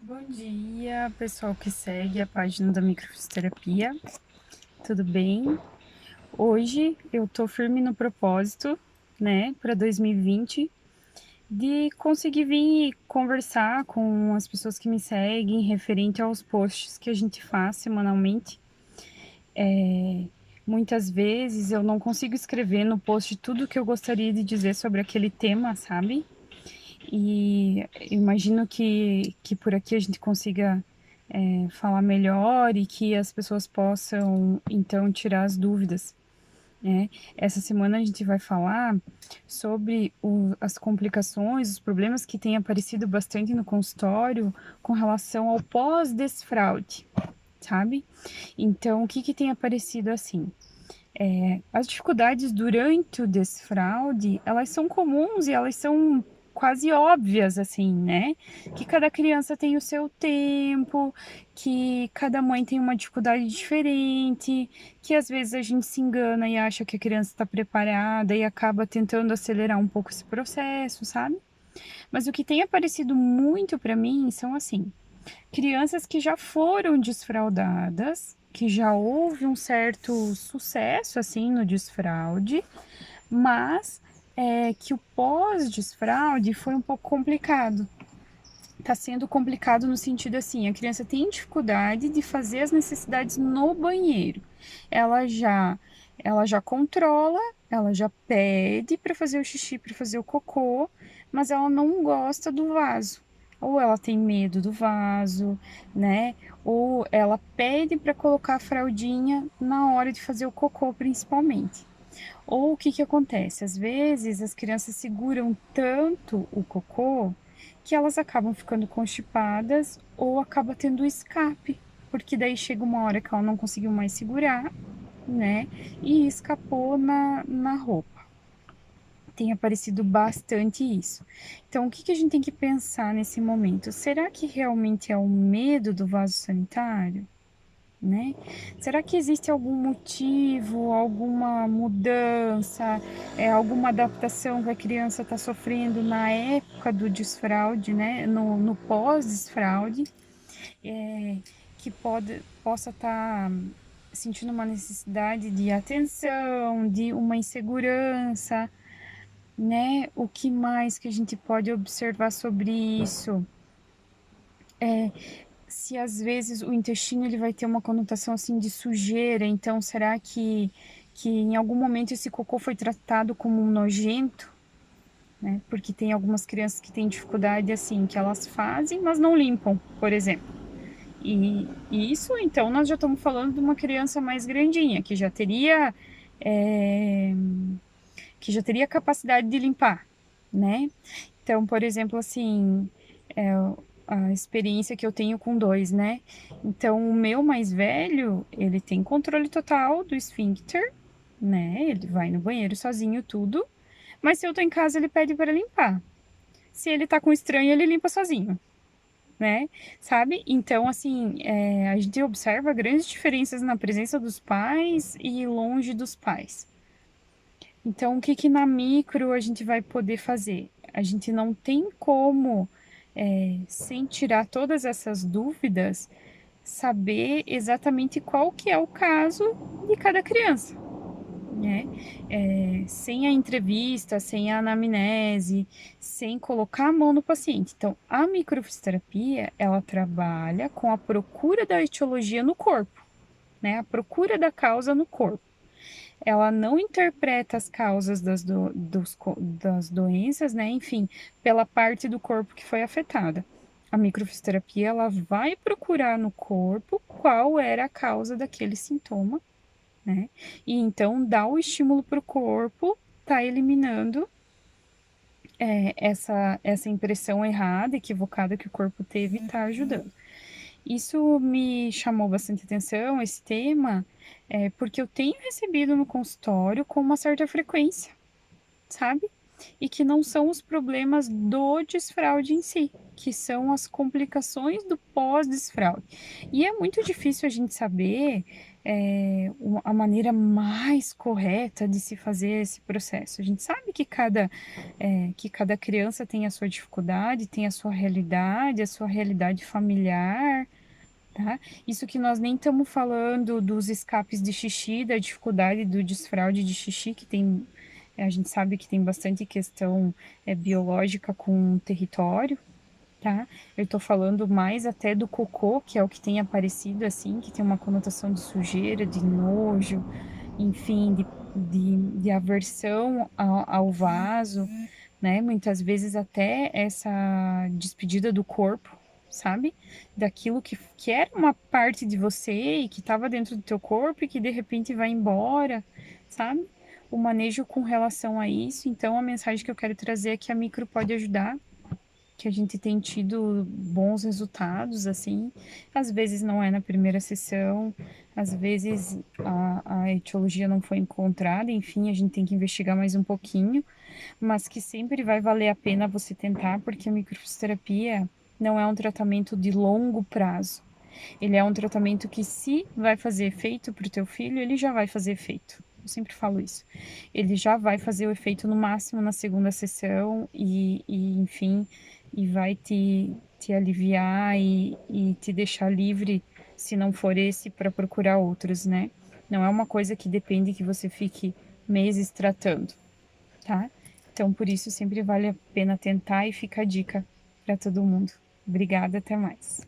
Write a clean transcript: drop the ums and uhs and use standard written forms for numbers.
Bom dia, pessoal que segue a página da Microfisioterapia, tudo bem? Hoje eu tô firme no propósito, né, para 2020, de conseguir vir e conversar com as pessoas que me seguem referente aos posts que a gente faz semanalmente. Muitas vezes eu não consigo escrever no post tudo o que eu gostaria de dizer sobre aquele tema, sabe? E imagino que por aqui a gente consiga falar melhor e que as pessoas possam então tirar as dúvidas, né? Essa semana a gente vai falar sobre as complicações, os problemas que têm aparecido bastante no consultório com relação ao pós-desfraude, sabe? Então, o que que tem aparecido assim? As dificuldades durante o desfraude, elas são comuns e elas são quase óbvias, assim, né? Que cada criança tem o seu tempo, que cada mãe tem uma dificuldade diferente, que às vezes a gente se engana e acha que a criança está preparada e acaba tentando acelerar um pouco esse processo, sabe? Mas o que tem aparecido muito para mim são assim, crianças que já foram desfraudadas, que já houve um certo sucesso assim no desfraude, mas que o pós-desfraude foi um pouco complicado. Está sendo complicado no sentido assim, a criança tem dificuldade de fazer as necessidades no banheiro. Ela já, ela já controla, ela já pede para fazer o xixi, para fazer o cocô, mas ela não gosta do vaso. Ou ela tem medo do vaso, né? Ou ela pede para colocar a fraldinha na hora de fazer o cocô, principalmente. Ou o que que acontece? Às vezes as crianças seguram tanto o cocô que elas acabam ficando constipadas ou acaba tendo escape, porque daí chega uma hora que ela não conseguiu mais segurar, né? E escapou na roupa. Tem aparecido bastante isso. Então, o que que a gente tem que pensar nesse momento? Será que realmente é o medo do vaso sanitário? Né? Será que existe algum motivo, alguma mudança, alguma adaptação que a criança está sofrendo na época do desfraude, né? No pós-desfraude, que possa estar sentindo uma necessidade de atenção, de uma insegurança, né? O que mais que a gente pode observar sobre isso? Se às vezes o intestino ele vai ter uma conotação assim de sujeira, então será que em algum momento esse cocô foi tratado como um nojento, né? Porque tem algumas crianças que têm dificuldade assim, que elas fazem, mas não limpam, por exemplo. E isso, então, nós já estamos falando de uma criança mais grandinha, é, que já teria capacidade de limpar, né? Então, por exemplo, assim, é, a experiência que eu tenho com dois, né? Então, o meu mais velho, ele tem controle total do esfíncter, né? Ele vai no banheiro sozinho, tudo. Mas se eu tô em casa, ele pede para limpar. Se ele tá com estranho, ele limpa sozinho, né? Sabe? Então, assim, a gente observa grandes diferenças na presença dos pais e longe dos pais. Então, o que que na micro a gente vai poder fazer? A gente não tem como, sem tirar todas essas dúvidas, saber exatamente qual que é o caso de cada criança, né? Sem a entrevista, sem a anamnese, sem colocar a mão no paciente. Então, a microfisioterapia, ela trabalha com a procura da etiologia no corpo, né? A procura da causa no corpo. Ela não interpreta as causas das doenças, né? Enfim, pela parte do corpo que foi afetada. A microfisioterapia, ela vai procurar no corpo qual era a causa daquele sintoma, né? E então dá o estímulo para o corpo, tá eliminando essa impressão errada, equivocada que o corpo teve e tá ajudando. Isso me chamou bastante atenção, esse tema, porque eu tenho recebido no consultório com uma certa frequência, sabe? e que não são os problemas do desfraude em si, que são as complicações do pós-desfraude. E é muito difícil a gente saber a maneira mais correta de se fazer esse processo. A gente sabe que cada criança tem a sua dificuldade, tem a sua realidade familiar, tá? Isso que nós nem estamos falando dos escapes de xixi, da dificuldade do desfraude de xixi, que tem, a gente sabe que tem bastante questão biológica com o território, tá? Eu tô falando mais até do cocô, que é o que tem aparecido assim, que tem uma conotação de sujeira, de nojo, enfim, de aversão ao vaso, né? Muitas vezes até essa despedida do corpo, sabe? Daquilo que era uma parte de você e que estava dentro do teu corpo e que de repente vai embora, sabe? O manejo com relação a isso. Então, a mensagem que eu quero trazer é que a micro pode ajudar, que a gente tem tido bons resultados, assim. Às vezes não é na primeira sessão, às vezes a etiologia não foi encontrada, enfim, a gente tem que investigar mais um pouquinho, mas que sempre vai valer a pena você tentar, porque a microfisioterapia não é um tratamento de longo prazo. Ele é um tratamento que, se vai fazer efeito para o teu filho, ele já vai fazer efeito. Eu sempre falo isso. Ele já vai fazer o efeito no máximo na segunda sessão enfim, e vai te aliviar e te deixar livre, se não for esse, para procurar outros, né? Não é uma coisa que depende que você fique meses tratando, tá? Então, por isso, sempre vale a pena tentar e fica a dica para todo mundo. Obrigada, até mais.